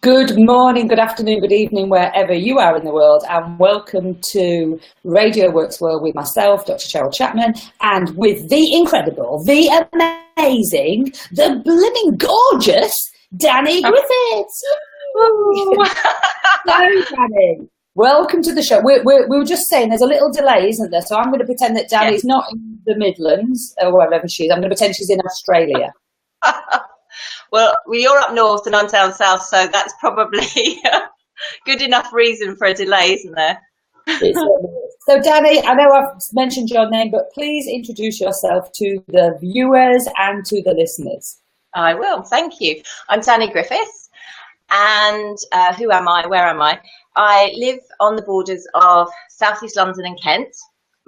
Good morning, good afternoon, good evening, wherever you are in the world, and welcome to Radio Works World with myself, Dr. Cheryl Chapman, and with the incredible, the amazing, the blimmin' gorgeous Dany Griffiths. Hello, Dany. Welcome to the show. We were just saying there's a little delay, isn't there? So I'm going to pretend that Dany's not in the Midlands or wherever she is. I'm going to pretend she's in Australia. Well, you're up north and I'm down south, so that's probably good enough reason for a delay, isn't there? So, Dany, I know I've mentioned your name, but please introduce yourself to the viewers and to the listeners. I will, thank you. I'm Dany Griffiths, and who am I? Where am I? I live on the borders of South East London and Kent.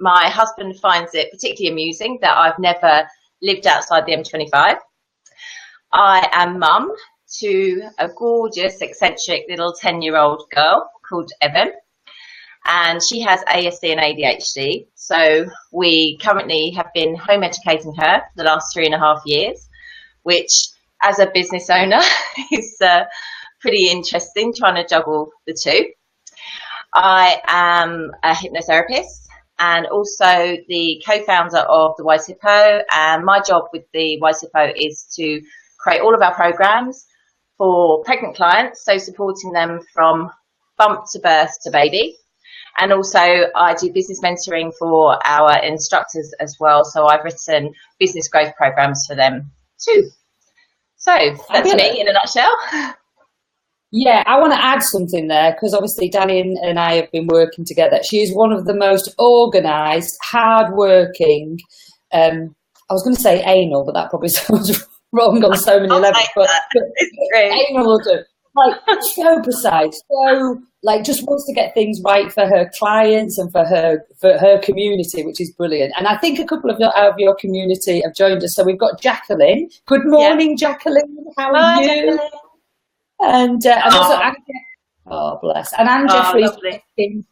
My husband finds it particularly amusing that I've never lived outside the M25. I am mum to a gorgeous, eccentric little 10-year-old girl called Evan, and she has ASD and ADHD. So we currently have been home educating her for the last 3.5 years, which as a business owner is pretty interesting, trying to juggle the two. I am a hypnotherapist and also the co-founder of the W.O.R.K.S, and my job with the W.O.R.K S is to create all of our programs for pregnant clients, so supporting them from bump to birth to baby. And also I do business mentoring for our instructors as well, so I've written business growth programs for them too. So that's me in a nutshell. Yeah, I want to add something there, because obviously Dany and I have been working together. She is one of the most organised, hard-working, I was going to say anal, but that probably sounds wrong on so many levels, but anal will do. Like, so precise, so like just wants to get things right for her clients and for her community, which is brilliant. And I think a couple of your community have joined us. So we've got Jacqueline. Good morning, Jacqueline. How are you? Jacqueline. And also Anne. Oh, bless. And Anne Jeffrey's asking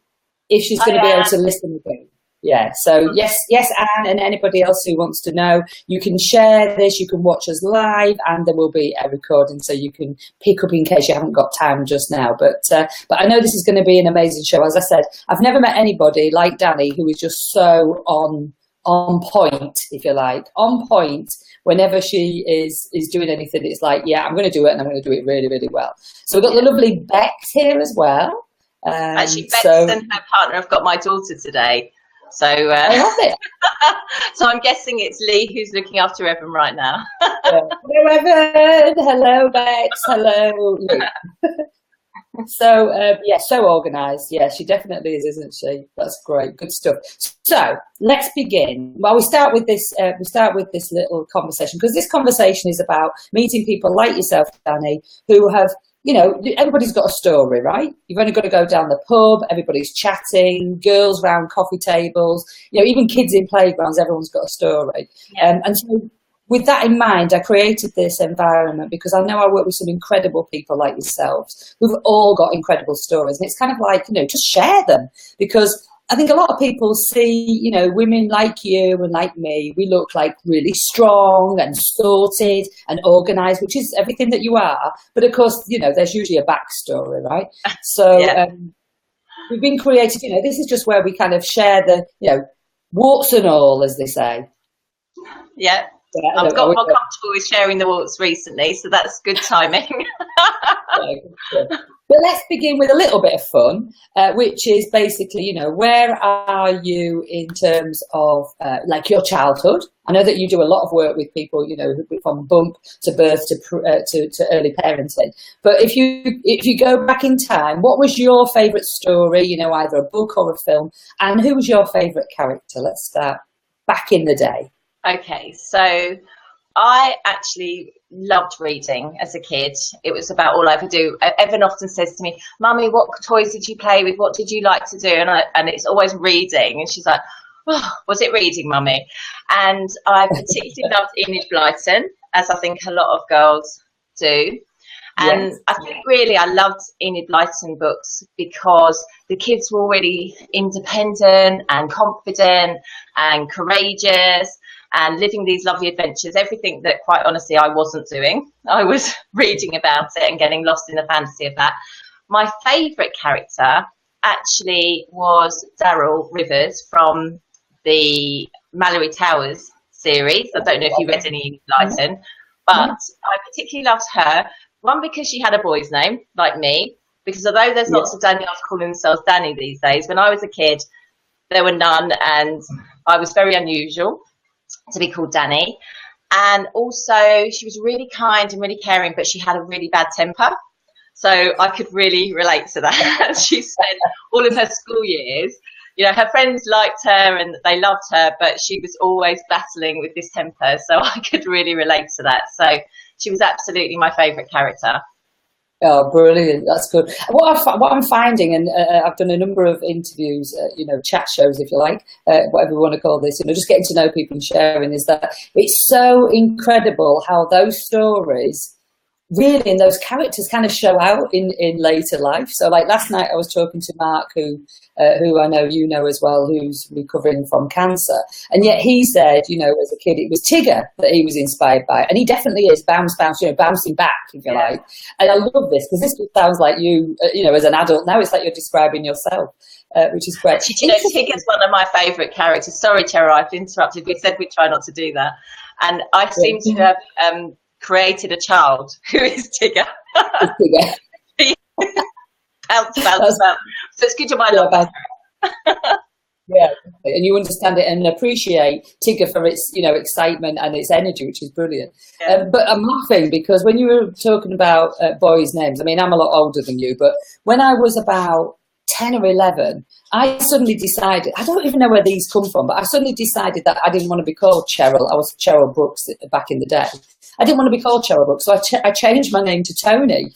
if she's going to be able to listen again. Yeah, so yes, Anne, and anybody else who wants to know, you can share this, you can watch us live, and there will be a recording so you can pick up in case you haven't got time just now. But I know this is going to be an amazing show. As I said, I've never met anybody like Dany who is just so on point, if you like, on point. Whenever she is doing anything, it's like, yeah, I'm going to do it, and I'm going to do it really, really well. So we've got the lovely Bex here as well. Actually, Bex and her partner have got my daughter today. So, I love it. So I'm guessing it's Lee who's looking after Evan right now. Hello, Evan. Hello, Bex. Hello, Lee. So, so organised. Yeah, she definitely is, isn't she? That's great. Good stuff. So let's begin. Well, we start with this little conversation, because this conversation is about meeting people like yourself, Dany, who have, you know, everybody's got a story, right? You've only got to go down the pub, everybody's chatting, girls round coffee tables, you know, even kids in playgrounds, everyone's got a story. Yeah. And so with that in mind, I created this environment because I know I work with some incredible people like yourselves who've all got incredible stories. And it's kind of like, you know, just share them, because I think a lot of people see, you know, women like you and like me, we look like really strong and sorted and organised, which is everything that you are. But of course, you know, there's usually a backstory, right? So we've been creative, you know, this is just where we kind of share the, you know, warts and all, as they say. Yeah. I've got more comfortable with sharing the warts recently, so that's good timing. But let's begin with a little bit of fun, which is basically, you know, where are you in terms of like your childhood? I know that you do a lot of work with people, you know, from bump to birth to early parenting. But if you go back in time, what was your favourite story? You know, either a book or a film, and who was your favourite character? Let's start back in the day. Okay, so I actually loved reading as a kid. It was about all I could do. Evan often says to me, "Mummy, what toys did you play with? What did you like to do?" And it's always reading. And she's like, "Oh, was it reading, Mummy?" And I particularly loved Enid Blyton, as I think a lot of girls do. And I think really I loved Enid Blyton books because the kids were really independent and confident and courageous. and living these lovely adventures, everything that quite honestly I wasn't doing. I was reading about it and getting lost in the fantasy of that. My favourite character actually was Daryl Rivers from the Mallory Towers series. I don't know if you read any Lighton, but I particularly loved her. One, because she had a boy's name, like me, because although there's lots of Daniels calling themselves Dany these days, when I was a kid, there were none, and I was very unusual to be called Dany. And also, she was really kind and really caring, but she had a really bad temper. So I could really relate to that. She spent all of her school years, you know, her friends liked her and they loved her, but she was always battling with this temper. So I could really relate to that. So she was absolutely my favourite character. Oh, brilliant. That's good. What I'm finding, and I've done a number of interviews, you know, chat shows, if you like, whatever you want to call this, you know, just getting to know people and sharing, is that it's so incredible how those stories really, and those characters kind of show out in later life. So like last night I was talking to Mark, who I know you know as well, who's recovering from cancer. And yet he said, you know, as a kid, it was Tigger that he was inspired by. And he definitely is bouncing back, if you like. And I love this, because this just sounds like you, you know, as an adult. Now it's like you're describing yourself, which is great. Actually, you know, Tigger's one of my favourite characters. Sorry, Cheryl, I've interrupted. We said we'd try not to do that. And I seem to have created a child who is Tigger. bounce. So it's good to my love. Yeah, and you understand it and appreciate Tigger for its, you know, excitement and its energy, which is brilliant. Yeah. But I'm laughing because when you were talking about boys' names, I mean, I'm a lot older than you, but when I was about 10 or 11, I suddenly decided, I don't even know where these come from, but I suddenly decided that I didn't want to be called Cheryl. I was Cheryl Brooks back in the day. I didn't want to be called Cheryl Brooks, so I changed my name to Tony.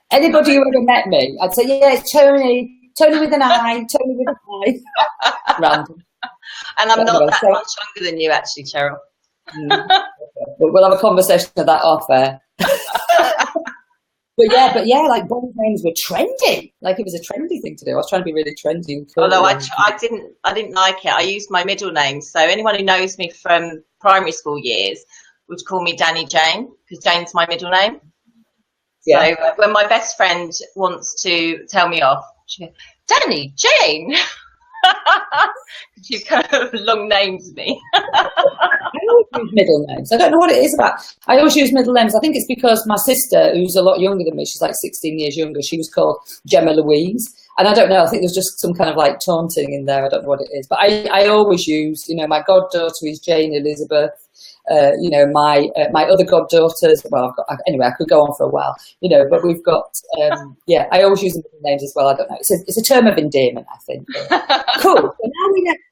Anybody who ever met me, I'd say, yeah, it's Tony with an I, Tony with an I. Random. And I'm not that much younger than you, actually, Cheryl. We'll have a conversation of that off air. But yeah, like boys' names were trendy. Like it was a trendy thing to do. I was trying to be really trendy. And cool. Although I didn't like it. I used my middle name. So anyone who knows me from primary school years would call me Dany Jane, because Jane's my middle name. Yeah. So when my best friend wants to tell me off, she goes, Dany Jane. You kind of long names me. I always use middle names. I don't know what it is about. I always use middle names. I think it's because my sister, who's a lot younger than me, she's like 16 years younger, she was called Gemma Louise. And I don't know, I think there's just some kind of like taunting in there. I don't know what it is. But I always use, you know, my goddaughter is Jane Elizabeth. You know, my other goddaughters, well, anyway, I could go on for a while, you know, but we've got, I always use the middle names as well. I don't know. It's a term of endearment, I think. Cool. So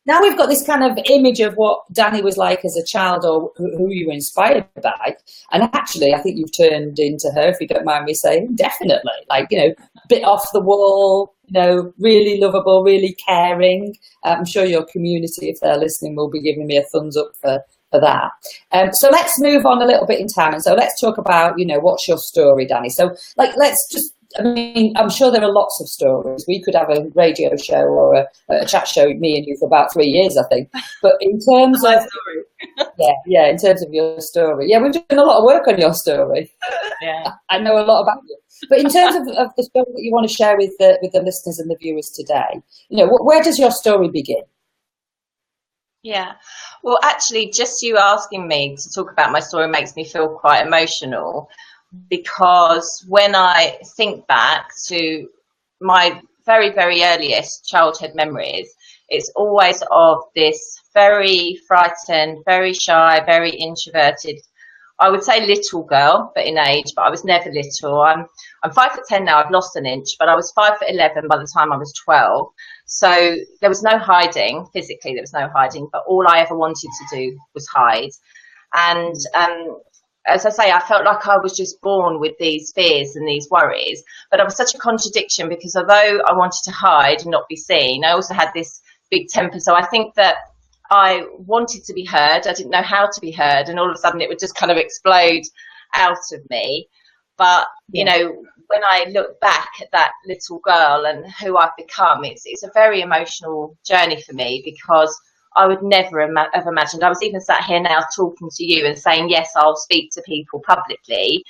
now we've got this kind of image of what Dany was like as a child, or who you were inspired by. And actually, I think you've turned into her, if you don't mind me saying, definitely. Like, you know, bit off the wall, you know, really lovable, really caring. I'm sure your community, if they're listening, will be giving me a thumbs up for that. So let's move on a little bit in time. And so let's talk about, you know, what's your story, Dany? So like, let's just, I mean, I'm sure there are lots of stories. We could have a radio show or a chat show, me and you, for about 3 years, I think. But in terms of, in terms of your story, we've done a lot of work on your story. Yeah, I know a lot about you. But in terms of the story that you want to share with the listeners and the viewers today, you know, where does your story begin? Yeah, well, actually, just you asking me to talk about my story makes me feel quite emotional, because when I think back to my very, very earliest childhood memories, it's always of this very frightened, very shy, very introverted, I would say little girl, but in age, but I was never little. I'm 5'10" now, I've lost an inch, but I was 5'11" by the time I was 12. So there was no hiding, physically there was no hiding, but all I ever wanted to do was hide. And as I say, I felt like I was just born with these fears and these worries, but I was such a contradiction, because although I wanted to hide and not be seen, I also had this big temper. So I think that I wanted to be heard. I didn't know how to be heard, and all of a sudden it would just kind of explode out of me. But, you know, when I look back at that little girl and who I've become, it's a very emotional journey for me, because I would never have imagined. I was even sat here now talking to you and saying, yes, I'll speak to people publicly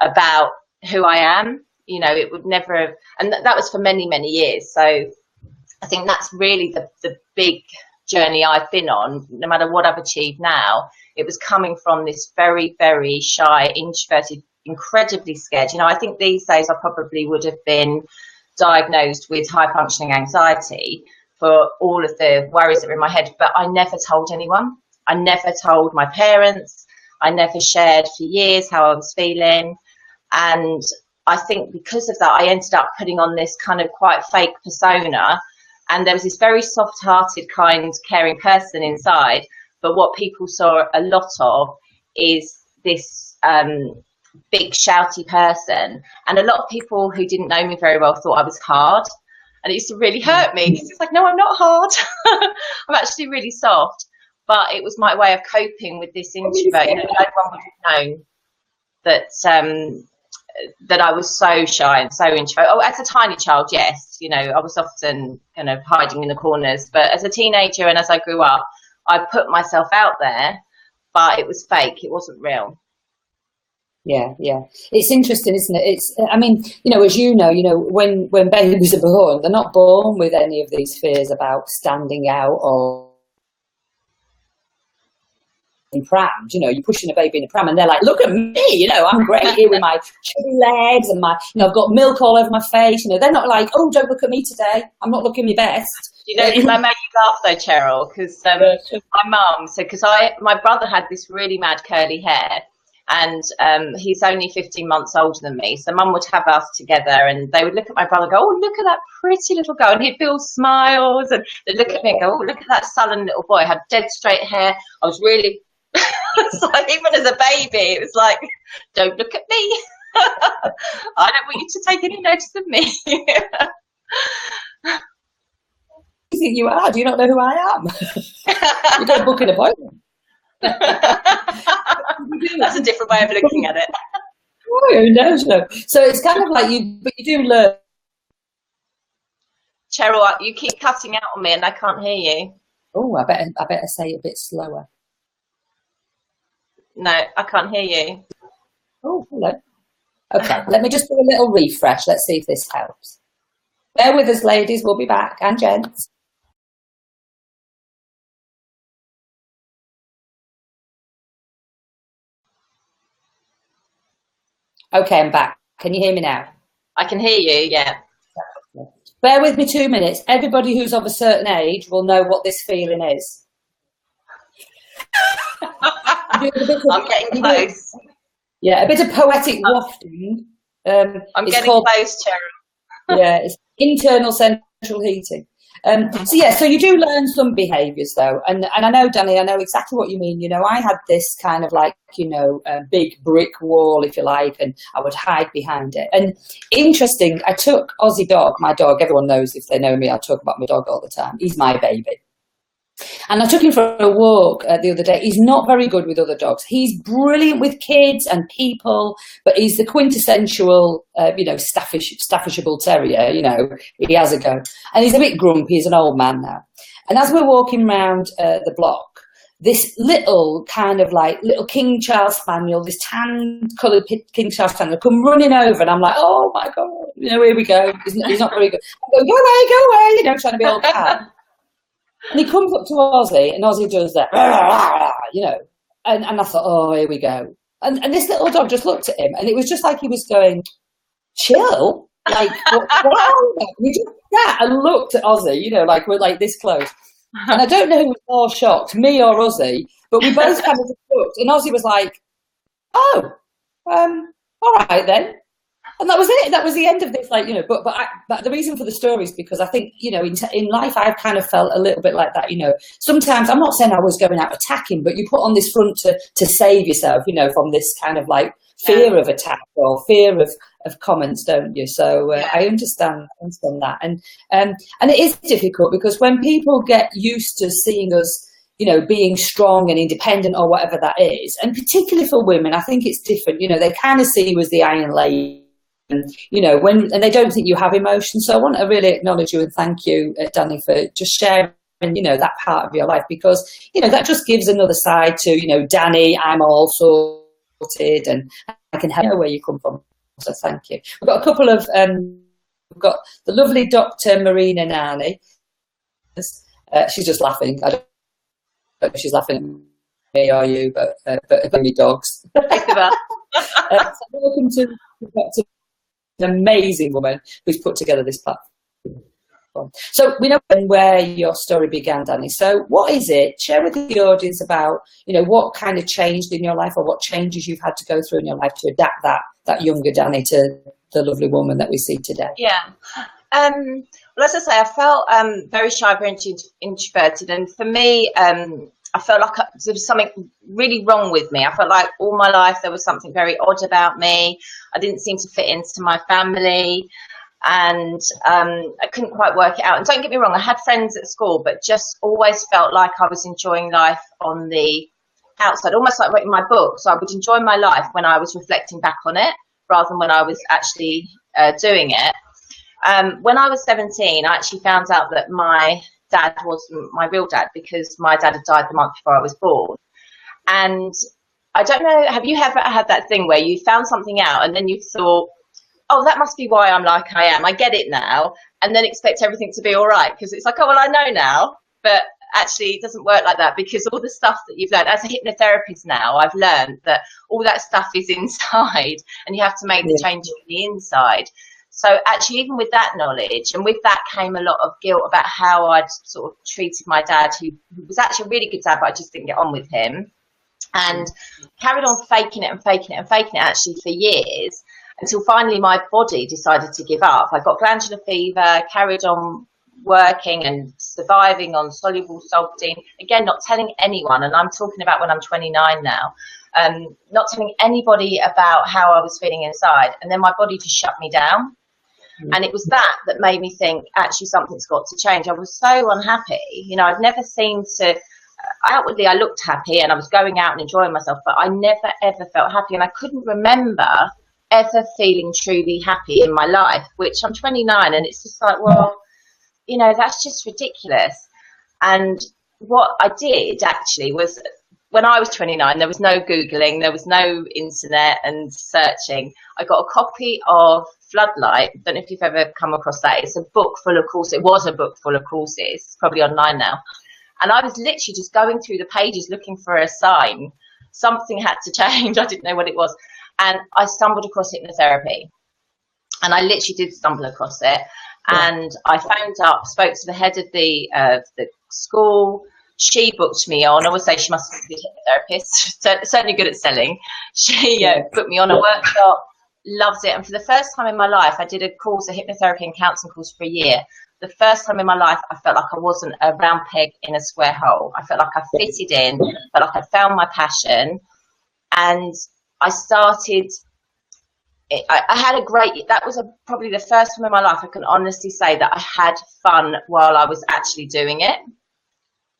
about who I am. You know, it would never have, and that was for many, many years. So I think that's really the big journey I've been on. No matter what I've achieved now, it was coming from this very, very shy, introverted, incredibly scared. You know, I think these days I probably would have been diagnosed with high functioning anxiety for all of the worries that were in my head, but I never told anyone. I never told my parents. I never shared for years how I was feeling. And I think because of that, I ended up putting on this kind of quite fake persona. And there was this very soft-hearted, kind, caring person inside. But what people saw a lot of is this big, shouty person. And a lot of people who didn't know me very well thought I was hard. And it used to really hurt me because it's like, no, I'm not hard. I'm actually really soft. But it was my way of coping with this introvert. You know, no one would have known that I was so shy and so introverted. Oh, as a tiny child, yes. You know, I was often kind of hiding in the corners. But as a teenager and as I grew up, I put myself out there, but it was fake. It wasn't real. Yeah, yeah. It's interesting, isn't it? It's, I mean, you know, as you know, when babies are born, they're not born with any of these fears about standing out or in prams. You know, you're pushing a baby in a pram and they're like, look at me, you know, I'm great here with my chubby legs and my, you know, I've got milk all over my face. You know, they're not like, oh, don't look at me today. I'm not looking my best. You know, I made you laugh though, Cheryl, because my mum said, because my brother had this really mad curly hair. And he's only 15 months older than me. So mum would have us together and they would look at my brother and go, oh, look at that pretty little girl. And he'd feel smiles and they'd look at me and go, oh, look at that sullen little boy. I had dead straight hair. I was really, it's like, even as a baby, it was like, don't look at me. I don't want you to take any notice of me. Who do you think you are? Do you not know who I am? You don't book an appointment. That's a different way of looking at it. Oh, who knows? No. So it's kind of like but you do learn. Cheryl, you keep cutting out on me, and I can't hear you. Oh, I better say it a bit slower. No, I can't hear you. Oh, hello. Okay, let me just do a little refresh. Let's see if this helps. Bear with us, ladies. We'll be back, and gents. Okay, I'm back. Can you hear me now? I can hear you, yeah. Bear with me 2 minutes. Everybody who's of a certain age will know what this feeling is. I'm getting close. Yeah, a bit of poetic wafting. I'm getting close, Cheryl. Yeah, it's internal central heating. So you do learn some behaviours though, and I know, Dany, I know exactly what you mean. You know, I had this kind of like, you know, big brick wall, if you like, and I would hide behind it. And interesting, I took Aussie Dog, my dog. Everyone knows, if they know me, I talk about my dog all the time. He's my baby. And I took him for a walk the other day. He's not very good with other dogs. He's brilliant with kids and people, but he's the quintessential, Staffordshire Bull Terrier. You know, he has a go. And he's a bit grumpy. He's an old man now. And as we're walking around the block, this little kind of like little King Charles Spaniel, this tan-coloured King Charles Spaniel, come running over, and I'm like, oh my God, you know, here we go. He's not very good. I go away, you know, trying to be all calm. And he comes up to Ozzy, and Ozzy does that, you know, and I thought, oh, here we go. And this little dog just looked at him, and it was just like he was going, chill, like, wow. He just sat and looked at Ozzy, you know, like we're like this close. And I don't know who was more shocked, me or Ozzy, but we both kind of looked, and Ozzy was like, oh, all right then. And that was it. That was the end of this, like, you know, but the reason for the story is because I think, you know, in life, I've kind of felt a little bit like that, you know. Sometimes, I'm not saying I was going out attacking, but you put on this front to save yourself, you know, from this kind of like fear of attack or fear of comments, don't you? So I understand that. And it is difficult because when people get used to seeing us, you know, being strong and independent or whatever that is, and particularly for women, I think it's different. You know, they kind of see you as the iron lady. And, you know, and they don't think you have emotion. So I want to really acknowledge you and thank you, Dany, for just sharing you know, that part of your life, because, you know, that just gives another side to, you know, Dany, I'm all sorted and I can help you know where you come from. So thank you. We've got a couple of, we've got the lovely Dr. Marina Nani. She's just laughing. I don't know if she's laughing at me or you, but me dogs. So welcome to an amazing woman who's put together this platform. So we know where your story began, Dany. So what is it? Share with the audience about, you know, what kind of changed in your life, or what changes you've had to go through in your life to adapt that younger Dany to the lovely woman that we see today. Yeah. Well, as I say, I felt very shy, very introverted, and for me, I felt like there was something really wrong with me. I felt like all my life there was something very odd about me. I didn't seem to fit into my family. And I couldn't quite work it out. And don't get me wrong, I had friends at school, but just always felt like I was enjoying life on the outside, almost like writing my book. So I would enjoy my life when I was reflecting back on it, rather than when I was actually doing it. When I was 17, I actually found out that my dad wasn't my real dad, because my dad had died the month before I was born. And I don't know, have you ever had that thing where you found something out and then you thought, oh, that must be why I'm like I am. I get it now. And then expect everything to be all right, because it's like, oh, well, I know now. But actually, it doesn't work like that, because all the stuff that you've learned as a hypnotherapist now, I've learned that all that stuff is inside and you have to make the change on the inside. So actually, even with that knowledge, and with that came a lot of guilt about how I'd sort of treated my dad, who was actually a really good dad, but I just didn't get on with him. And carried on faking it and faking it and faking it actually for years, until finally my body decided to give up. I got glandular fever, carried on working and surviving on soluble saltine. Again, not telling anyone, and I'm talking about when I'm 29 now, not telling anybody about how I was feeling inside. And then my body just shut me down. And it was that made me think, actually, something's got to change. I was so unhappy. You know, I've never seemed to, outwardly I looked happy and I was going out and enjoying myself, but I never, ever felt happy. And I couldn't remember ever feeling truly happy in my life, which I'm 29, and it's just like, well, you know, that's just ridiculous. And what I did actually was, when I was 29, there was no Googling, there was no internet and searching. I got a copy of Floodlight. I don't know if you've ever come across that. It's a book full of courses. It was a book full of courses. It's probably online now. And I was literally just going through the pages looking for a sign. Something had to change. I didn't know what it was. And I stumbled across hypnotherapy. And I literally did stumble across it. And I phoned up, spoke to the head of the school. She booked me on. I would say she must be a hypnotherapist, certainly good at selling. She put me on a workshop, loved it. And for the first time in my life, I did a course, a hypnotherapy and counselling course for a year. The first time in my life, I felt like I wasn't a round peg in a square hole. I felt like I fitted in, felt like I'd found my passion. And I started, I had a great, that was probably the first time in my life I can honestly say that I had fun while I was actually doing it.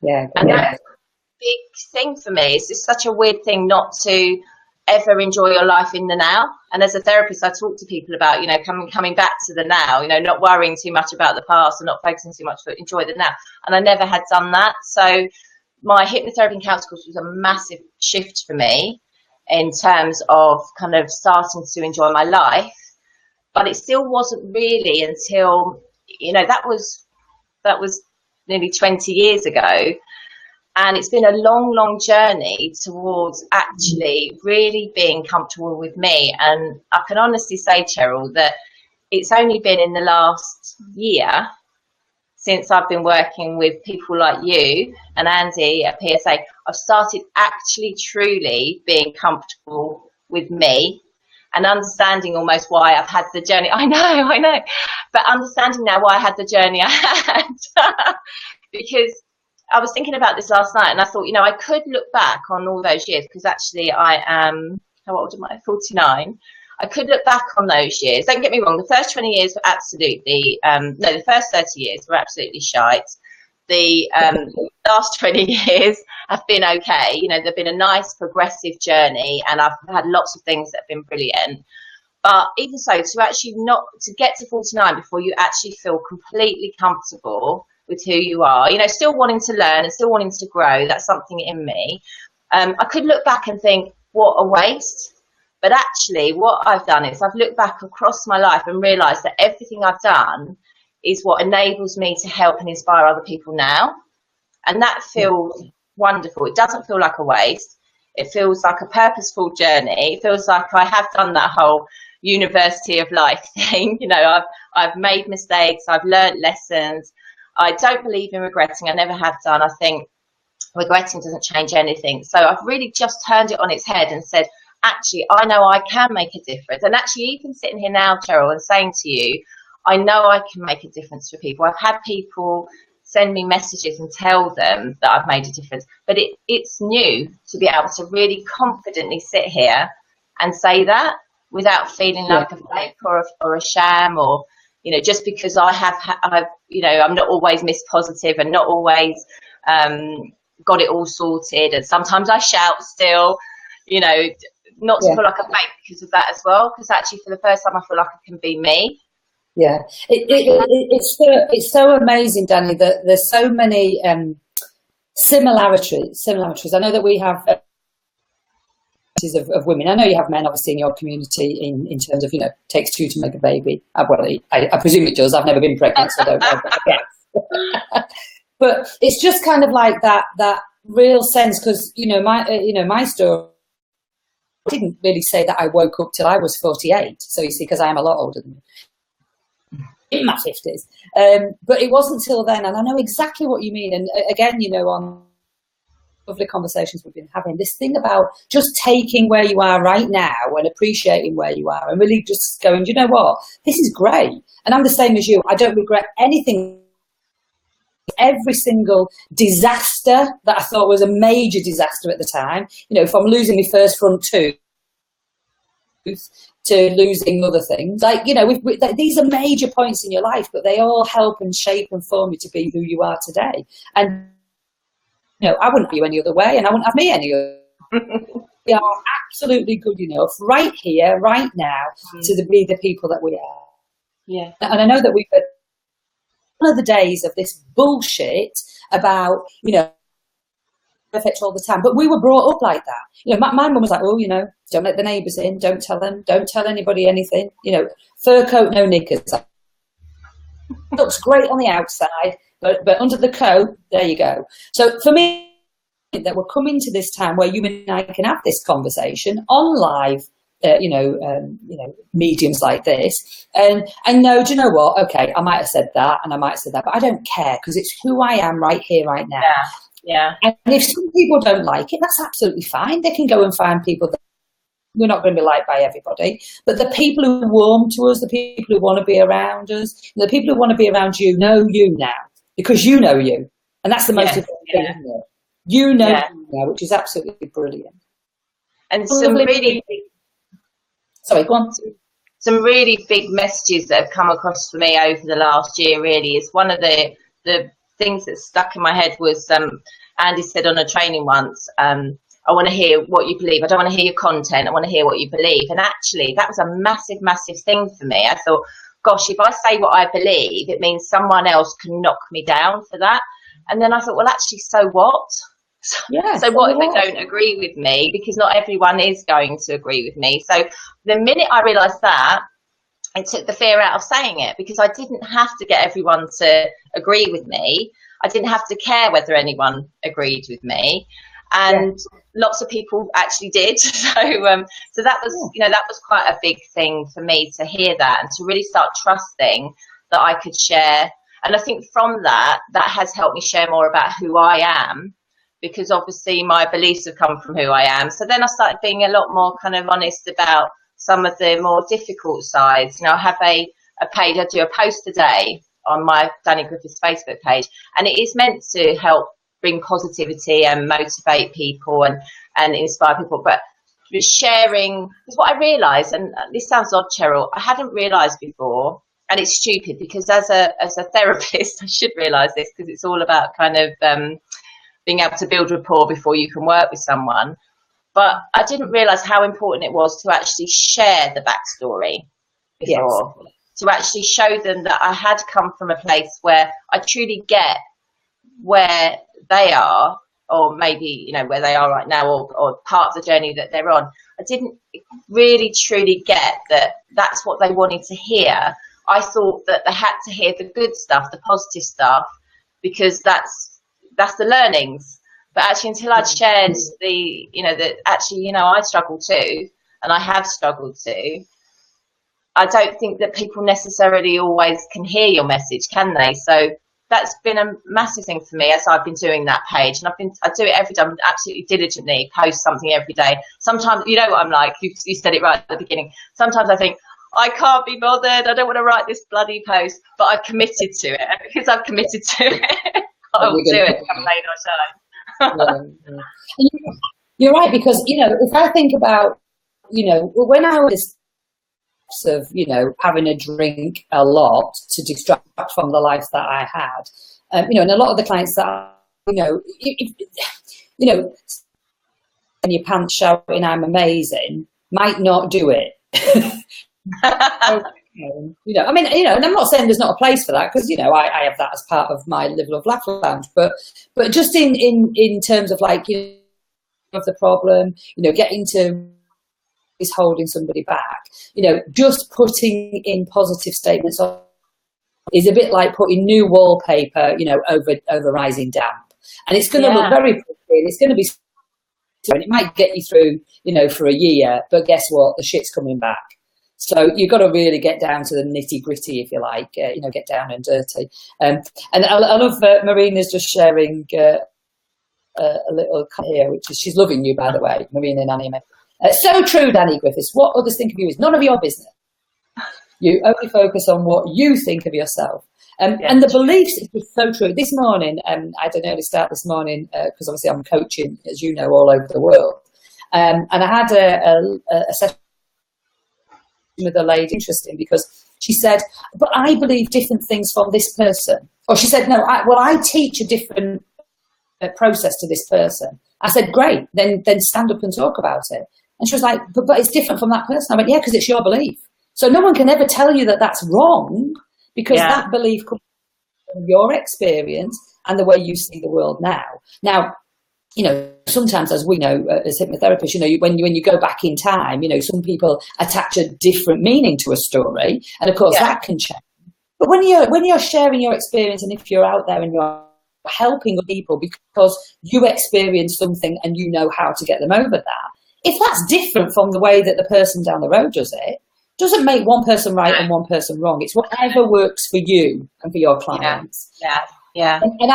Yeah. And that's a big thing for me. It's just such a weird thing not to ever enjoy your life in the now. And as a therapist, I talk to people about, you know, coming back to the now, you know, not worrying too much about the past and not focusing too much, but enjoy the now. And I never had done that. So my hypnotherapy and counselling course was a massive shift for me in terms of kind of starting to enjoy my life. But it still wasn't really until, you know, that was nearly 20 years ago. And it's been a long, long journey towards actually really being comfortable with me. And I can honestly say, Cheryl, that it's only been in the last year since I've been working with people like you and Andy at PSA, I've started actually truly being comfortable with me and understanding almost why I've had the journey. I know, but understanding now why I had the journey I had. Because I was thinking about this last night and I thought, you know, I could look back on all those years, because actually I am, how old am I? 49. I could look back on those years. Don't get me wrong, the first 20 years were absolutely, the first 30 years were absolutely shite. The last 20 years have been okay. You know, they've been a nice progressive journey and I've had lots of things that have been brilliant. But even so, to get to 49 before you actually feel completely comfortable with who you are, you know, still wanting to learn and still wanting to grow. That's something in me. I could look back and think, what a waste. But actually what I've done is I've looked back across my life and realised that everything I've done is what enables me to help and inspire other people now. And that feels wonderful. It doesn't feel like a waste. It feels like a purposeful journey. It feels like I have done that whole university of life thing. You know, I've made mistakes. I've learned lessons. I don't believe in regretting. I never have done. I think regretting doesn't change anything. So I've really just turned it on its head and said, actually, I know I can make a difference. And actually, even sitting here now, Cheryl, and saying to you, I know I can make a difference for people. I've had people send me messages and tell them that I've made a difference. But it's new to be able to really confidently sit here and say that without feeling like a fake or a sham, or, you know, just because I've, you know, I'm not always Miss Positive and not always got it all sorted. And sometimes I shout still, you know, not to feel like a fake because of that as well. Because actually, for the first time, I feel like I can be me. Yeah, it's so amazing, Dany, that there's so many similarities. I know that we have of women. I know you have men, obviously, in your community in terms of, you know, takes two to make a baby. Well, I presume it does. I've never been pregnant, so I don't know. But, but it's just kind of like that real sense, because, you know, my story, I didn't really say that I woke up till I was 48. So you see, because I am a lot older than you. In my 50s, but it wasn't till then, and I know exactly what you mean. And again, you know, on lovely conversations we've been having, this thing about just taking where you are right now and appreciating where you are, and really just going, you know what, this is great. And I'm the same as you. I don't regret anything. Every single disaster that I thought was a major disaster at the time, you know, from losing my first front tooth to losing other things, like, you know, these are major points in your life, but they all help and shape and form you to be who you are today. And, you know, I wouldn't be you any other way, and I wouldn't have me any other. We are absolutely good enough right here, right now, to be the people that we are. Yeah. And I know that we've had one of the days of this bullshit about, you know, perfect all the time, but we were brought up like that. You know, my mum was like, oh, you know, don't let the neighbours in, don't tell them, don't tell anybody anything, you know, fur coat, no knickers. Looks great on the outside, but under the coat, there you go. So for me, that we're coming to this time where you and I can have this conversation on live, mediums like this, and no, do you know what? Okay, I might have said that, and I might have said that, but I don't care, because it's who I am right here, right now. Yeah. And if some people don't like it, that's absolutely fine. They can go and find people that we're not going to be liked by everybody. But the people who warm to us, the people who want to be around us, the people who want to be around you know you now, because you know you. And that's the most important thing, isn't it? You know you now, which is absolutely brilliant. And some really... Sorry, go on. Some really big messages that have come across for me over the last year, really, is one of the things that stuck in my head was Andy said on a training once, I want to hear what you believe. I don't want to hear your content. I want to hear what you believe. And actually, that was a massive, massive thing for me. I thought, gosh, if I say what I believe, it means someone else can knock me down for that. And then I thought, well, actually, so what? So what if they don't agree with me? Because not everyone is going to agree with me. So the minute I realised that, it took the fear out of saying it, because I didn't have to get everyone to agree with me. I didn't have to care whether anyone agreed with me. And lots of people actually did. So that was, you know, that was quite a big thing for me to hear that, and to really start trusting that I could share. And I think from that has helped me share more about who I am, because obviously my beliefs have come from who I am. So then I started being a lot more kind of honest about some of the more difficult sides. You know, I have a page, I do a post a day on my Dany Griffiths Facebook page, and it is meant to help bring positivity and motivate people and inspire people. But sharing is what I realised, and this sounds odd, Cheryl, I hadn't realised before, and it's stupid because as a therapist, I should realise this, because it's all about kind of being able to build rapport before you can work with someone. But I didn't realise how important it was to actually share the backstory before. to actually show them that I had come from a place where I truly get where they are, or maybe, where they are right now, or part of the journey that they're on. I didn't really truly get that that's what they wanted to hear. I thought that they had to hear the good stuff, the positive stuff, because that's the learnings. But actually, until I'd shared that actually, I struggle too, and I have struggled too, I don't think that people necessarily always can hear your message, can they? So that's been a massive thing for me as I've been doing that page. And I do it every day. I'm absolutely diligently post something every day. Sometimes, you know what I'm like, you said it right at the beginning. Sometimes I think, I can't be bothered. I don't want to write this bloody post, but I've committed to it. And because I've committed to it, I will do it, come rain or shine. You're right, because, if I think about, when I was of, having a drink a lot to distract from the life that I had, and a lot of the clients that, in your pants shouting, I'm amazing, might not do it. And I'm not saying there's not a place for that, because I have that as part of my Live Love Laugh Lounge, but just in terms of like of the problem, getting to is holding somebody back, just putting in positive statements is a bit like putting new wallpaper over rising damp, and it's going to look very pretty, and it's going to be, and it might get you through for a year, but guess what, the shit's coming back. So you've got to really get down to the nitty gritty, if you like, get down and dirty. And I love Marina's just sharing a little here, which is, she's loving you, by the way, Marina and Annie. So true, Dany Griffiths. What others think of you is none of your business. You only focus on what you think of yourself. And the beliefs is so true. This morning, I had an early start this morning, because obviously I'm coaching, as you know, all over the world. And I had a session with a lady, interesting, because she said, but I believe different things from this person. Or she said, no, I teach a different process to this person. I said, great, then stand up and talk about it. And she was like, but it's different from that person. I went, yeah, because it's your belief. So no one can ever tell you that that's wrong, because that belief comes from your experience and the way you see the world now. Now, sometimes, as we know, as hypnotherapists, when you go back in time, some people attach a different meaning to a story, and of course that can change. But when you're sharing your experience, and if you're out there and you're helping people because you experience something and you know how to get them over that, if that's different from the way that the person down the road does it, doesn't make one person right and one person wrong. It's whatever works for you and for your clients. Yeah. And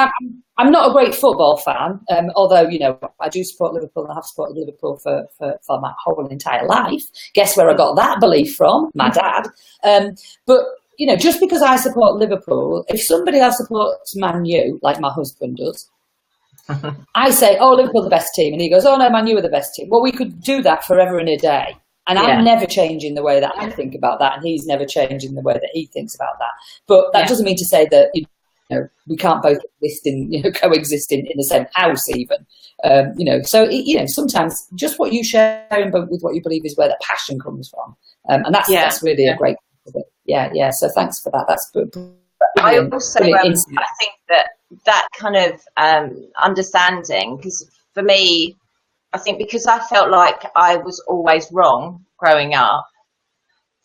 I'm not a great football fan, although, I do support Liverpool, and I have supported Liverpool for my whole entire life. Guess where I got that belief from? My dad. But, just because I support Liverpool, if somebody else supports Man U, like my husband does, I say, oh, Liverpool the best team. And he goes, oh, no, Man U are the best team. Well, we could do that forever and a day. And I'm never changing the way that I think about that, and he's never changing the way that he thinks about that. But that doesn't mean to say that we can't both exist in coexist in the same house, even. So sometimes just what you share with what you believe is where the passion comes from, and that's really a great. Yeah. So thanks for that. That's good. I also I think that kind of understanding, because for me, I think because I felt like I was always wrong growing up,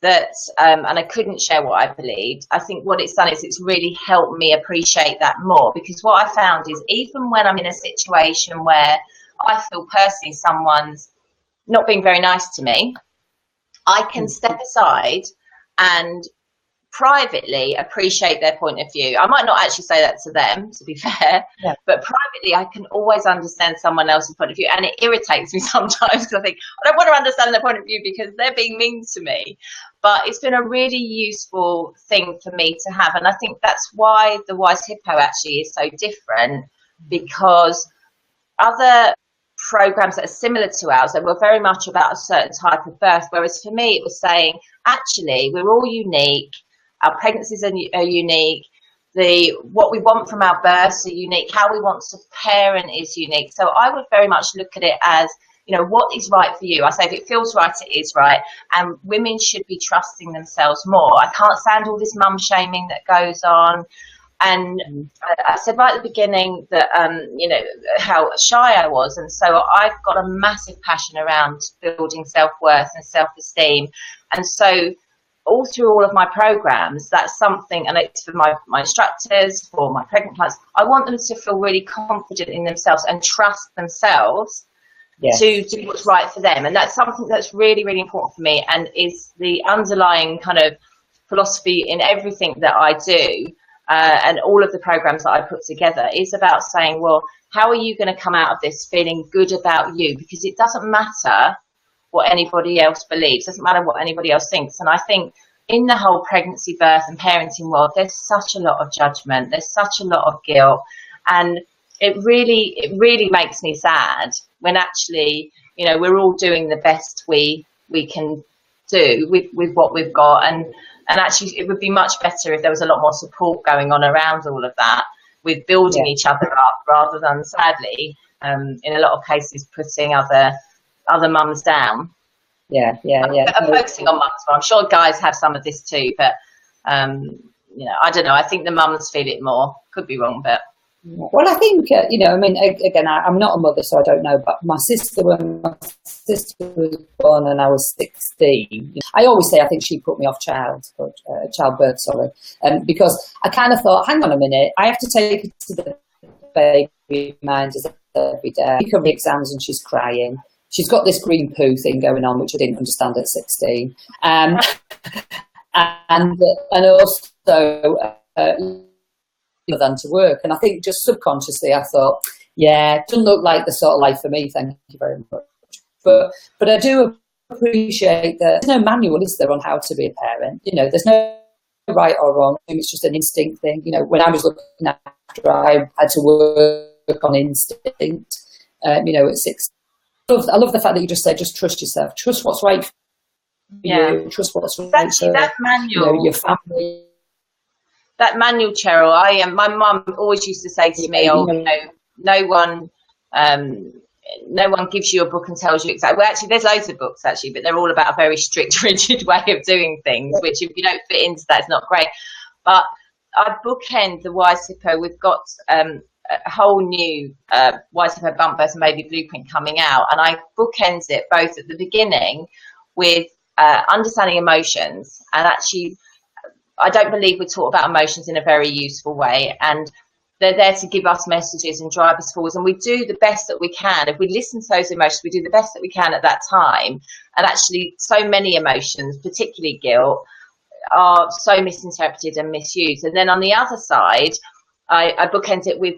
that and I couldn't share what I believed. I think what it's done is it's really helped me appreciate that more, because what I found is even when I'm in a situation where I feel personally someone's not being very nice to me, I can step aside and privately appreciate their point of view. I might not actually say that to them, to be fair, but privately I can always understand someone else's point of view, and it irritates me sometimes because I think I don't want to understand their point of view because they're being mean to me. But it's been a really useful thing for me to have, and I think that's why the Wise Hippo actually is so different, because other programs that are similar to ours, that were very much about a certain type of birth, whereas for me it was saying, actually, we're all unique. Our pregnancies are unique. What we want from our births are unique. How we want to parent is unique. So I would very much look at it as you know, what is right for you? I say, if it feels right, it is right. And women should be trusting themselves more. I can't stand all this mum shaming that goes on. And I said right at the beginning that, you know, how shy I was. And so I've got a massive passion around building self-worth and self-esteem. And so all through all of my programs, that's something, and it's for my instructors, for my pregnant clients, I want them to feel really confident in themselves and trust themselves to do what's right for them. And that's something that's really, really important for me, and is the underlying kind of philosophy in everything that I do. And all of the programs that I put together is about saying, well, how are you going to come out of this feeling good about you? Because it doesn't matter what anybody else believes, doesn't matter what anybody else thinks. And I think in the whole pregnancy, birth and parenting world, there's such a lot of judgment, there's such a lot of guilt, and it really makes me sad when actually, you know, we're all doing the best we can do with what we've got. And actually, it would be much better if there was a lot more support going on around all of that, with building each other up, rather than, sadly, in a lot of cases, putting other mums down. I'm focusing on mums. I'm sure guys have some of this too, but you know, I don't know. I think the mums feel it more. Could be wrong, but. Well, I think, you know, I mean, again, I'm not a mother, so I don't know, but when my sister was born and I was 16, I always say I think she put me off childbirth, because I kind of thought, hang on a minute, I have to take her to the baby minders every day. She comes to exams and she's crying. She's got this green poo thing going on, which I didn't understand at 16. And also, than to work. And I think just subconsciously I thought, yeah, it doesn't look like the sort of life for me, thank you very much. But I do appreciate that there's no manual, is there, on how to be a parent? You know, there's no right or wrong. It's just an instinct thing. You know, when I was looking after, I had to work on instinct, you know, at 6. I love the fact that you just said, just trust yourself, trust what's right for you, trust what's right for that manual, you know, your family. That manual, Cheryl, my mum always used to say to me, oh, you know, no one gives you a book and tells you exactly. Well, actually, there's loads of books, actually, but they're all about a very strict, rigid way of doing things, which if you don't fit into that, it's not great. But I bookend the Wise Hippo. We've got a whole new Wise Hippo Bump Birth and Baby Blueprint coming out, and I bookend it both at the beginning with understanding emotions, and actually, I don't believe we're taught about emotions in a very useful way, and they're there to give us messages and drive us forwards, and we do the best that we can. If we listen to those emotions, we do the best that we can at that time. And actually, so many emotions, particularly guilt, are so misinterpreted and misused. And then on the other side, I bookend it with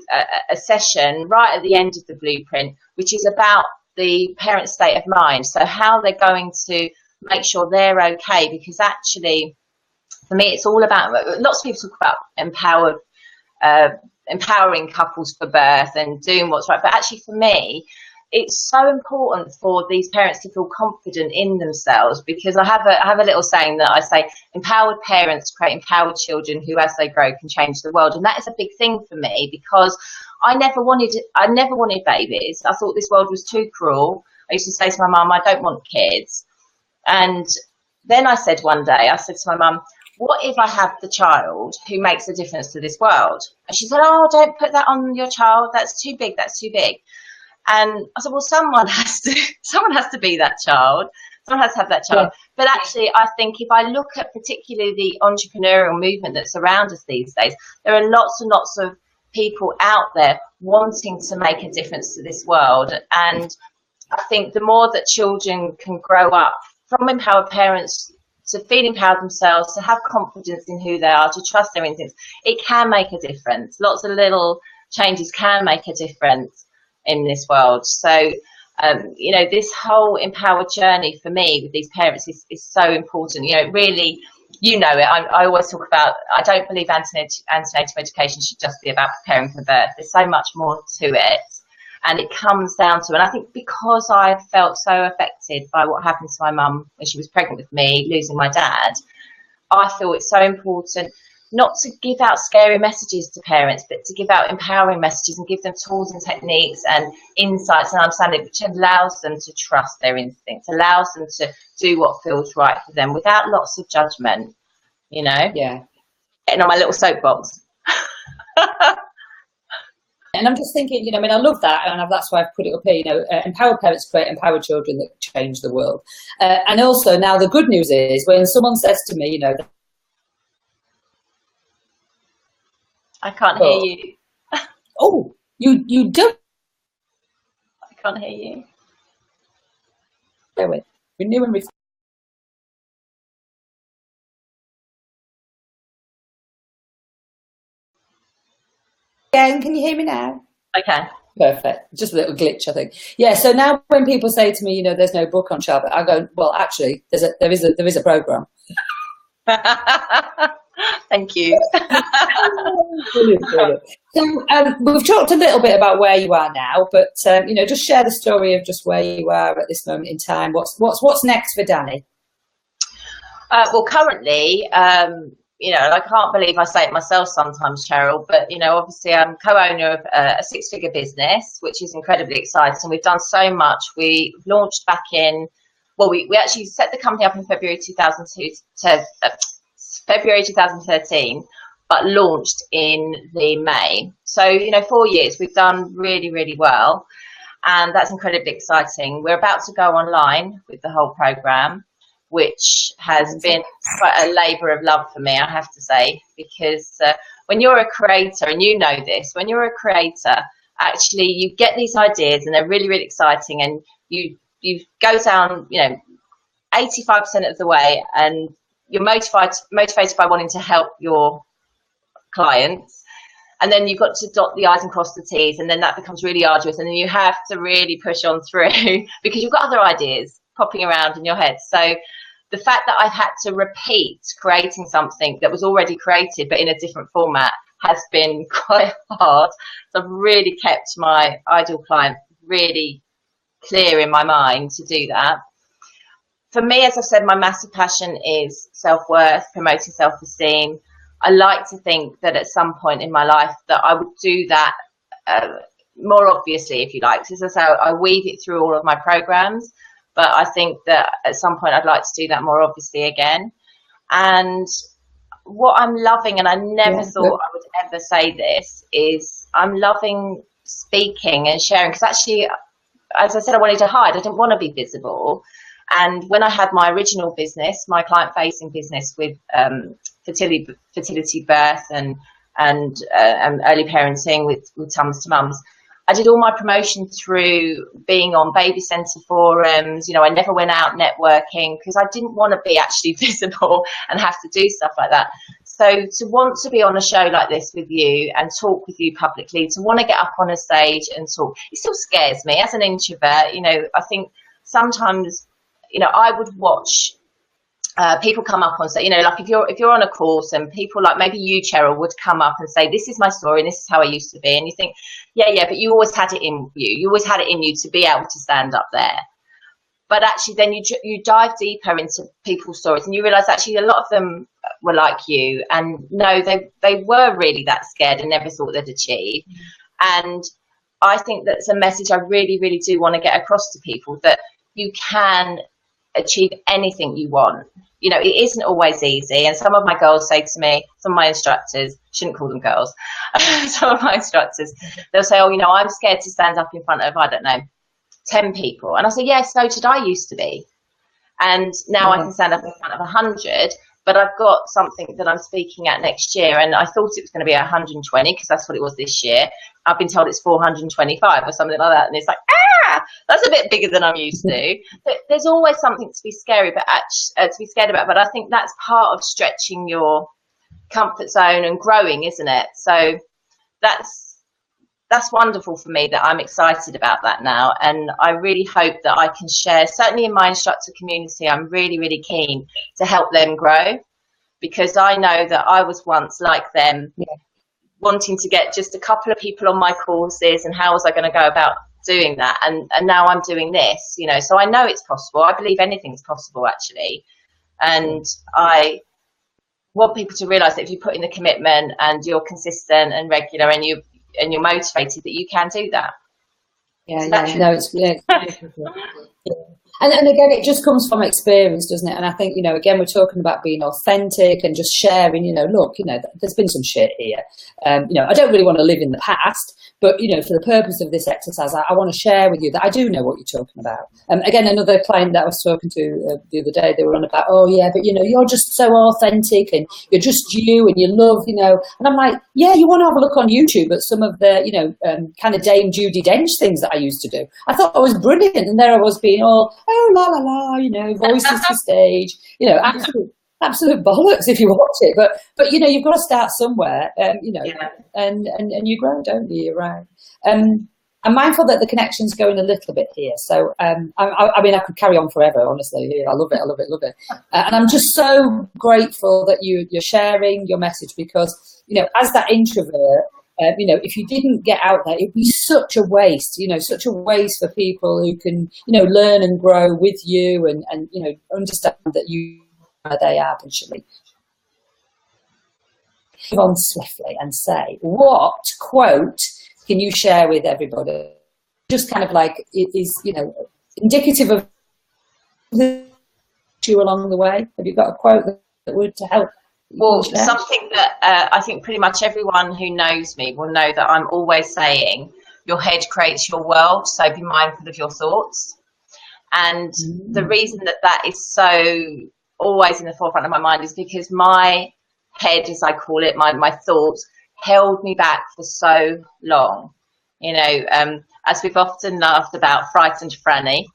a session right at the end of the blueprint, which is about the parent's state of mind. So how they're going to make sure they're okay, because actually, for me, it's all about, lots of people talk about empowering couples for birth and doing what's right. But actually, for me, it's so important for these parents to feel confident in themselves, because I have a little saying that I say, empowered parents create empowered children who, as they grow, can change the world. And that is a big thing for me, because I never wanted babies. I thought this world was too cruel. I used to say to my mum, I don't want kids. And then I said one day, I said to my mum, what if I have the child who makes a difference to this world? And she said, oh, don't put that on your child. That's too big. That's too big. And I said, well, someone has to be that child. Someone has to have that child. Yeah. But actually, I think if I look at particularly the entrepreneurial movement that's around us these days, there are lots and lots of people out there wanting to make a difference to this world. And I think the more that children can grow up from empowered parents to feel empowered themselves, to have confidence in who they are, to trust their instincts, it can make a difference. Lots of little changes can make a difference in this world. So, you know, this whole empowered journey for me with these parents is so important. You know, really, you know it. I always talk about, I don't believe antenatal education should just be about preparing for birth. There's so much more to it. And it comes down to, and I think because I felt so affected by what happened to my mum when she was pregnant with me, losing my dad, I feel it's so important not to give out scary messages to parents, but to give out empowering messages and give them tools and techniques and insights and understanding, which allows them to trust their instincts, allows them to do what feels right for them without lots of judgment, you know? Yeah. Getting on my little soapbox. And I'm just thinking, you know, I mean, I love that, and that's why I've put it up here, you know, empower parents create empowered children that change the world. And also now the good news is when someone says to me, you know, I can't hear you. Oh, you don't. I can't hear you. Wait. Renew and again, can you hear me now? I can. Perfect. Just a little glitch, I think. Yeah. So now when people say to me, you know, there's no book on childbirth, I go, well, actually, there is a program. Thank you. Brilliant. So we've talked a little bit about where you are now, but you know, just share the story of just where you are at this moment in time. What's next for Dany? Well, currently, you know, I can't believe I say it myself sometimes, Cheryl, but, you know, obviously I'm co-owner of a six-figure business, which is incredibly exciting. We've done so much. We launched back in, well, we actually set the company up in February 2013, but launched in the May. So, you know, 4 years, we've done really, really well. And that's incredibly exciting. We're about to go online with the whole program, which has been quite a labour of love for me, I have to say, because when you're a creator, and you know this, when you're a creator, actually you get these ideas and they're really, really exciting, and you go down, you know, 85% of the way, and you're motivated by wanting to help your clients, and then you've got to dot the I's and cross the T's, and then that becomes really arduous, and then you have to really push on through because you've got other ideas popping around in your head. So the fact that I've had to repeat creating something that was already created but in a different format has been quite hard. So I've really kept my ideal client really clear in my mind to do that. For me, as I said, my massive passion is self-worth, promoting self-esteem. I like to think that at some point in my life that I would do that more obviously, if you like. So as I say, I weave it through all of my programs, but I think that at some point I'd like to do that more obviously again. And what I'm loving, and I never thought I would ever say this, is I'm loving speaking and sharing, because actually, as I said, I wanted to hide. I didn't want to be visible. And when I had my original business, my client-facing business with fertility birth and early parenting with Tums to Mums, I did all my promotion through being on baby centre forums. You know, I never went out networking because I didn't want to be actually visible and have to do stuff like that. So to want to be on a show like this with you and talk with you publicly, to want to get up on a stage and talk, it still scares me as an introvert. You know, I think sometimes, you know, I would watch people come up and say, you know, like if you're on a course and people like maybe you, Cheryl, would come up and say, this is my story and this is how I used to be. And you think, yeah, but you always had it in you. You always had it in you to be able to stand up there. But actually then you dive deeper into people's stories and you realise actually a lot of them were like you. And no, they were really that scared and never thought they'd achieve. And I think that's a message I really, really do want to get across to people, that you can achieve anything you want. You know, it isn't always easy. And some of my girls say to me, some of my instructors, shouldn't call them girls, some of my instructors, they'll say, oh, you know, I'm scared to stand up in front of, I don't know, 10 people. And I say, yes, so did I used to be. And now I can stand up in front of 100, but I've got something that I'm speaking at next year. And I thought it was going to be 120 because that's what it was this year. I've been told it's 425 or something like that. And it's like, that's a bit bigger than I'm used to. There's always something to be scary, but to be scared about. But I think that's part of stretching your comfort zone and growing, isn't it? So that's wonderful for me that I'm excited about that now. And I really hope that I can share, certainly in my instructor community, I'm really, really keen to help them grow, because I know that I was once like them, wanting to get just a couple of people on my courses, and how was I going to go about doing that, and now I'm doing this, you know. So I know it's possible. I believe anything's possible, actually. And I want people to realise that if you put in the commitment and you're consistent and regular and you're motivated, that you can do that. No, it's yeah. And again, it just comes from experience, doesn't it? And I think, again, we're talking about being authentic and just sharing, look, there's been some shit here. I don't really want to live in the past, but, for the purpose of this exercise, I want to share with you that I do know what you're talking about. Again, another client that I was talking to the other day, they were on about, oh, yeah, but, you're just so authentic and you're just you and you love, and I'm like, yeah, you want to have a look on YouTube at some of the, kind of Dame Judi Dench things that I used to do. I thought I was brilliant. And there I was being all, oh, la, la, la, voices to stage, absolute bollocks if you watch it. But you've got to start somewhere, and you grow, don't you? You're right. I'm mindful that the connection's going a little bit here. So, I mean, I could carry on forever, honestly. I love it. And I'm just so grateful that you're sharing your message because, as that introvert, if you didn't get out there, it'd be such a waste, such a waste for people who can, learn and grow with you and understand that you are they are potentially. Move on swiftly and say, what quote can you share with everybody? Just kind of like it is, indicative of you along the way. Have you got a quote that would to help? Well, something that I think pretty much everyone who knows me will know that I'm always saying, your head creates your world, so be mindful of your thoughts. And the reason that is so always in the forefront of my mind is because my head, as I call it, my thoughts, held me back for so long. As we've often laughed about frightened Franny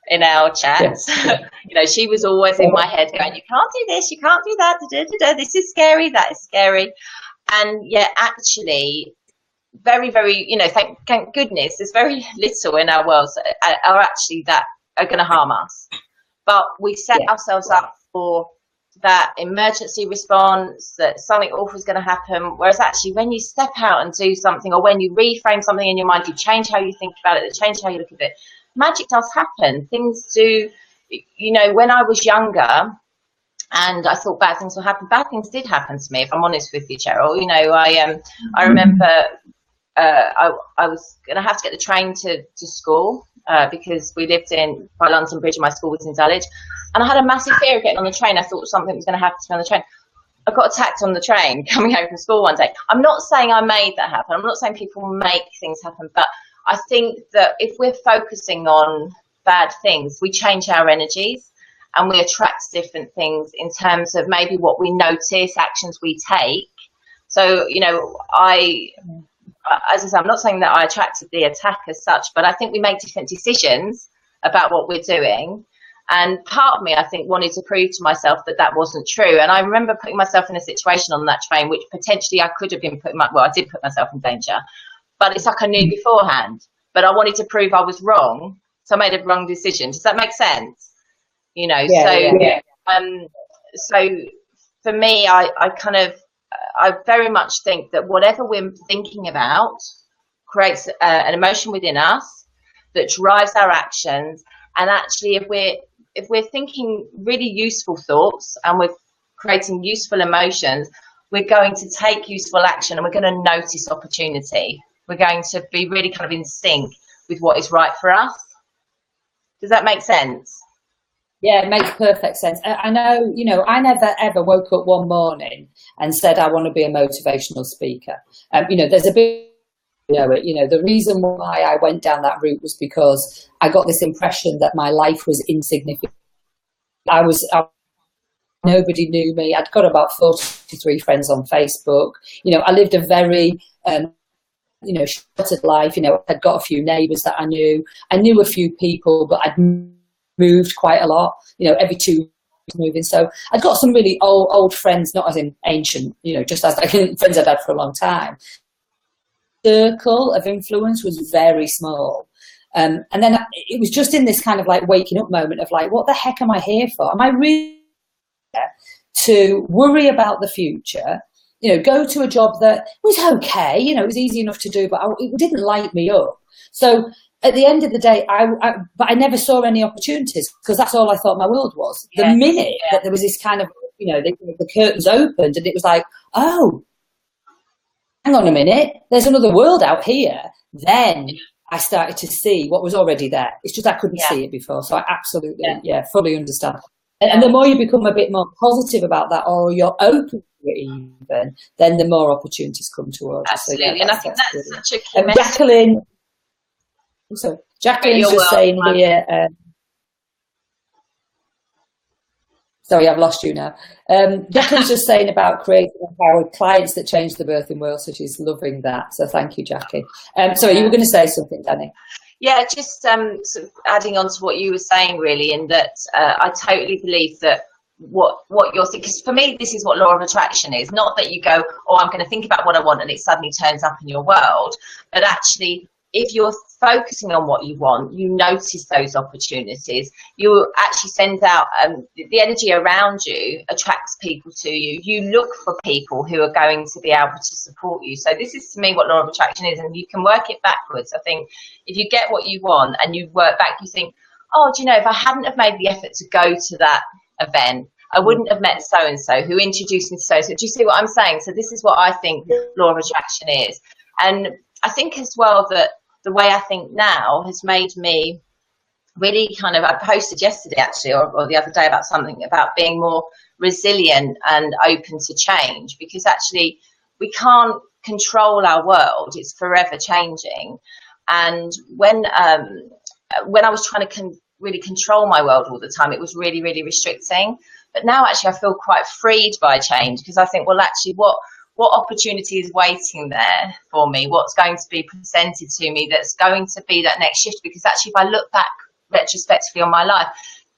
in our chats, she was always in my head going, you can't do this, you can't do that, this is scary, that is scary. And yet actually very, very, thank goodness there's very little in our world that are actually that are going to harm us. But we set ourselves up for that emergency response, that something awful is going to happen. Whereas actually when you step out and do something, or when you reframe something in your mind, you change how you think about it, change how you look at it, magic does happen. Things do, when I was younger and I thought bad things will happen, bad things did happen to me, if I'm honest with you, Cheryl. I remember I was going to have to get the train to school because we lived by London Bridge and my school was in Dulwich. And I had a massive fear of getting on the train. I thought something was going to happen to me on the train. I got attacked on the train coming home from school one day. I'm not saying I made that happen. I'm not saying people make things happen, but I think that if we're focusing on bad things, we change our energies and we attract different things in terms of maybe what we notice, actions we take. So, as I say, I'm not saying that I attracted the attack as such, but I think we make different decisions about what we're doing. And part of me, I think, wanted to prove to myself that wasn't true. And I remember putting myself in a situation on that train, which potentially I could have been I did put myself in danger. But it's like I knew beforehand. But I wanted to prove I was wrong, so I made a wrong decision. Does that make sense? So for me, I very much think that whatever we're thinking about creates an emotion within us that drives our actions. And actually, if we're thinking really useful thoughts and we're creating useful emotions, we're going to take useful action and we're going to notice opportunity. We're going to be really kind of in sync with what is right for us. Does that make sense? Yeah, it makes perfect sense. I know, I never ever woke up one morning and said, I want to be a motivational speaker. There's a bit, the reason why I went down that route was because I got this impression that my life was insignificant. Nobody knew me. I'd got about 43 friends on Facebook. I lived a very, sheltered life. I'd got a few neighbours that I knew. I knew a few people, but I'd moved quite a lot, every 2 weeks moving. So I'd got some really old friends, not as in ancient, just as friends I'd had for a long time. Circle of influence was very small. And then it was just in this kind of like waking up moment of like, what the heck am I here for? Am I really here to worry about the future? Go to a job that was okay, it was easy enough to do, but it didn't light me up. So at the end of the day, but I never saw any opportunities because that's all I thought my world was. The minute that there was this kind of the curtains opened, and it was like, oh, hang on a minute, there's another world out here. Then I started to see what was already there. It's just I couldn't see it before. So I absolutely, fully understand. And the more you become a bit more positive about that, or you're open to it even, then the more opportunities come towards you. Absolutely. So, and I think that's such a key message. Jacqueline's just saying here, sorry, I've lost you now. Jacqueline's just saying about creating empowered clients that change the birthing world, so she's loving that. So thank you, Jackie. Sorry, you were going to say something, Dany. Yeah, just sort of adding on to what you were saying, really, in that I totally believe that what you're thinking, because for me, this is what law of attraction is. Not that you go, oh, I'm going to think about what I want and it suddenly turns up in your world, but actually, if you're focusing on what you want, you notice those opportunities. You actually send out the energy around you attracts people to you. You look for people who are going to be able to support you. So this is, to me, what law of attraction is, and you can work it backwards. I think if you get what you want and you work back, you think, oh, do you know, if I hadn't have made the effort to go to that event, I wouldn't have met so-and-so who introduced me to so-and-so. Do you see what I'm saying? So this is what I think law of attraction is. And I think as well that the way I think now has made me really kind of, I posted yesterday actually, or the other day, about something about being more resilient and open to change, because actually we can't control our world. It's forever changing. And when I was trying to really control my world all the time, it was really, really restricting. But now actually I feel quite freed by change, because I think, well, actually what opportunity is waiting there for me? What's going to be presented to me that's going to be that next shift? Because actually, if I look back retrospectively on my life,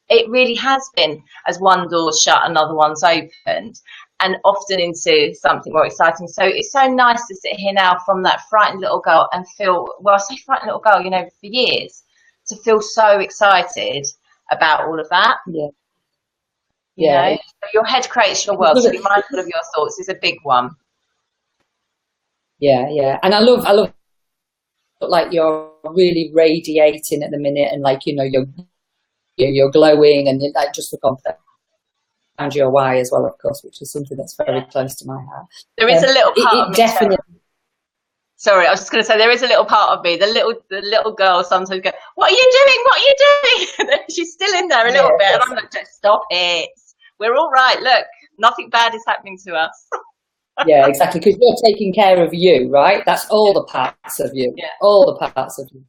it really has been as one door's shut, another one's opened, and often into something more exciting. So it's so nice to sit here now from that frightened little girl and feel, well, I say frightened little girl, for years, to feel so excited about all of that. Yeah. So your head creates your world. So be mindful of your thoughts is a big one. Yeah. And I love like you're really radiating at the minute, and like, you're glowing, and like just the confidence and your why as well, of course, which is something that's very close to my heart. There is a little part of me, definitely. Sorry, I was just going to say, there is a little part of me, the little girl sometimes go, what are you doing? What are you doing? She's still in there a little bit. And I'm like, just stop it. We're all right. Look, nothing bad is happening to us. Yeah, exactly. Because you're taking care of you, right? That's all the parts of you. Yeah. All the parts of you.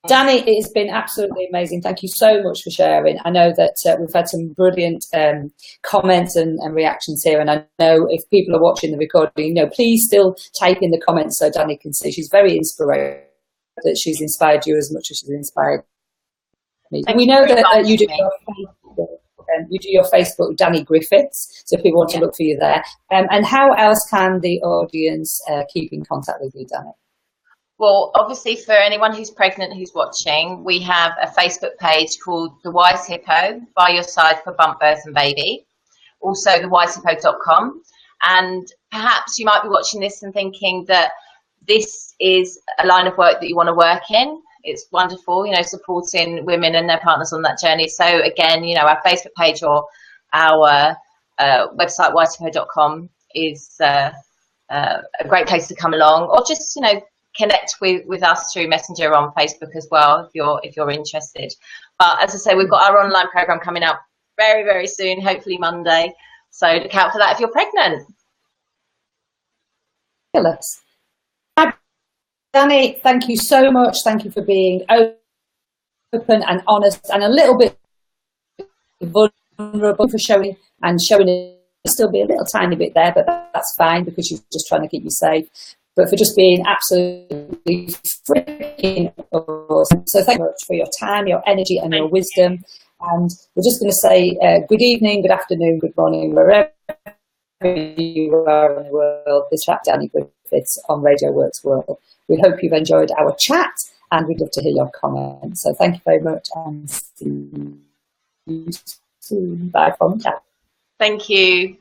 Dany, it has been absolutely amazing. Thank you so much for sharing. I know that we've had some brilliant comments and reactions here, and I know if people are watching the recording, please still type in the comments so Dany can see. She's very inspirational, that she's inspired you as much as she's inspired me. We know that you do your Facebook, Dany Griffiths, so people want to look for you there. And how else can the audience keep in contact with you, Dany? Well, obviously, for anyone who's pregnant who's watching, we have a Facebook page called The Wise Hippo, by your side for bump, birth and baby. Also, thewisehippo.com. And perhaps you might be watching this and thinking that this is a line of work that you want to work in. It's wonderful, supporting women and their partners on that journey. So again, our Facebook page or our website, wisehippo.com, is a great place to come along, or just, connect with us through Messenger on Facebook as well, if you're interested. But as I say, we've got our online program coming out very, very soon, hopefully Monday. So look out for that if you're pregnant. Fabulous. Dany, thank you so much. Thank you for being open and honest and a little bit vulnerable, for showing it. Still be a little tiny bit there, but that's fine, because she's just trying to keep you safe. But for just being absolutely freaking awesome. So thank you much for your time, your energy and your wisdom. And we're just going to say good evening, good afternoon, good morning, wherever you are in the world. This chat, Dany Griffiths on Radio Works World. We hope you've enjoyed our chat, and we'd love to hear your comments. So thank you very much, and see you soon. Bye from chat. Thank you.